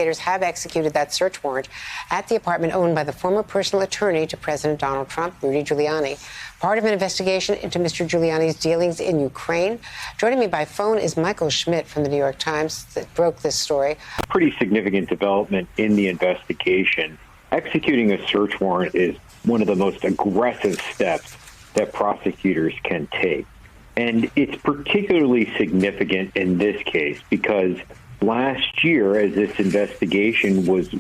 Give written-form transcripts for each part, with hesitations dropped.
investigators have executed that search warrant at the apartment owned by the former personal attorney to President Donald Trump, Rudy Giuliani, part of an investigation into Mr. Giuliani's dealings in Ukraine. Joining me by phone is Michael Schmidt from the New York Times that broke this story. Pretty significant development in the investigation. Executing a search warrant is one of the most aggressive steps that prosecutors can take. And it's particularly significant in this case because last year, as this investigation was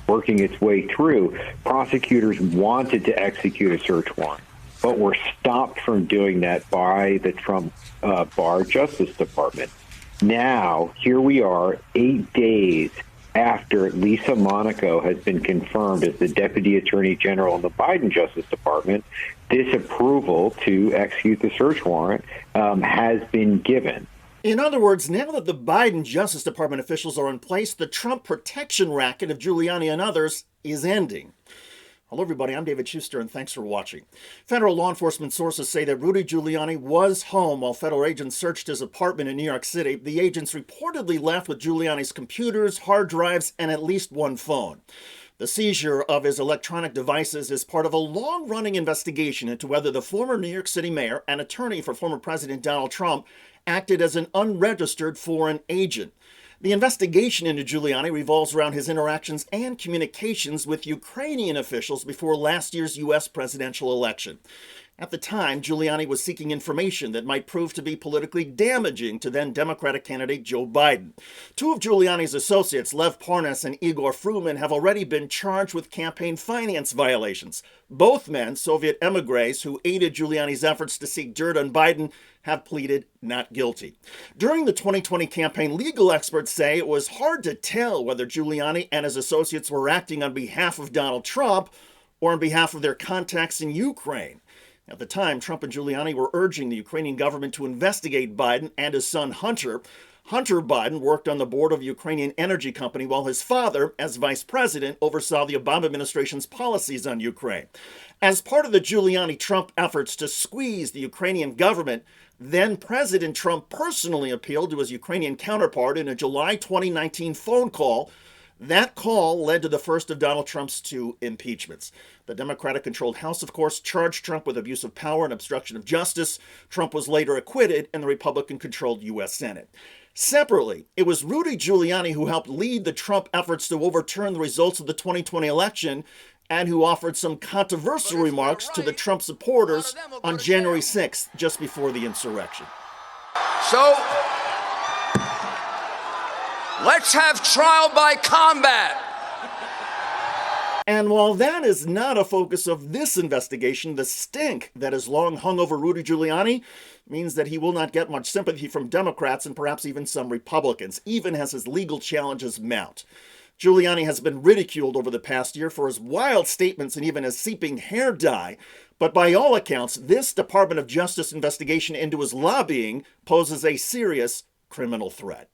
working its way through, prosecutors wanted to execute a search warrant, but were stopped from doing that by the Trump Bar Justice Department. Now, here we are 8 days after Lisa Monaco has been confirmed as the Deputy Attorney General in the Biden Justice Department. This approval to execute the search warrant has been given. In other words, now that the Biden Justice Department officials are in place, the Trump protection racket of Giuliani and others is ending. Hello, everybody. I'm David Shuster, and thanks for watching. Federal law enforcement sources say that Rudy Giuliani was home while federal agents searched his apartment in New York City. The agents reportedly left with Giuliani's computers, hard drives, and at least one phone. The seizure of his electronic devices is part of a long-running investigation into whether the former New York City mayor and attorney for former President Donald Trump acted as an unregistered foreign agent. The investigation into Giuliani revolves around his interactions and communications with Ukrainian officials before last year's U.S. presidential election. At the time, Giuliani was seeking information that might prove to be politically damaging to then Democratic candidate Joe Biden. Two of Giuliani's associates, Lev Parnas and Igor Fruman, have already been charged with campaign finance violations. Both men, Soviet emigres who aided Giuliani's efforts to seek dirt on Biden, have pleaded not guilty. During the 2020 campaign, legal experts say it was hard to tell whether Giuliani and his associates were acting on behalf of Donald Trump or on behalf of their contacts in Ukraine. At the time, Trump and Giuliani were urging the Ukrainian government to investigate Biden and his son Hunter. Hunter Biden worked on the board of a Ukrainian energy company while his father, as vice president, oversaw the Obama administration's policies on Ukraine. As part of the Giuliani-Trump efforts to squeeze the Ukrainian government, then President Trump personally appealed to his Ukrainian counterpart in a July 2019 phone call. That call led to the first of Donald Trump's two impeachments. The Democratic-controlled House, of course, charged Trump with abuse of power and obstruction of justice. Trump was later acquitted in the Republican-controlled U.S. Senate. Separately, it was Rudy Giuliani who helped lead the Trump efforts to overturn the results of the 2020 election and who offered some controversial remarks to the Trump supporters on January 6th, just before the insurrection. So, let's have trial by combat. And while that is not a focus of this investigation, the stink that has long hung over Rudy Giuliani means that he will not get much sympathy from Democrats and perhaps even some Republicans, even as his legal challenges mount. Giuliani has been ridiculed over the past year for his wild statements and even his seeping hair dye. But by all accounts, this Department of Justice investigation into his lobbying poses a serious criminal threat.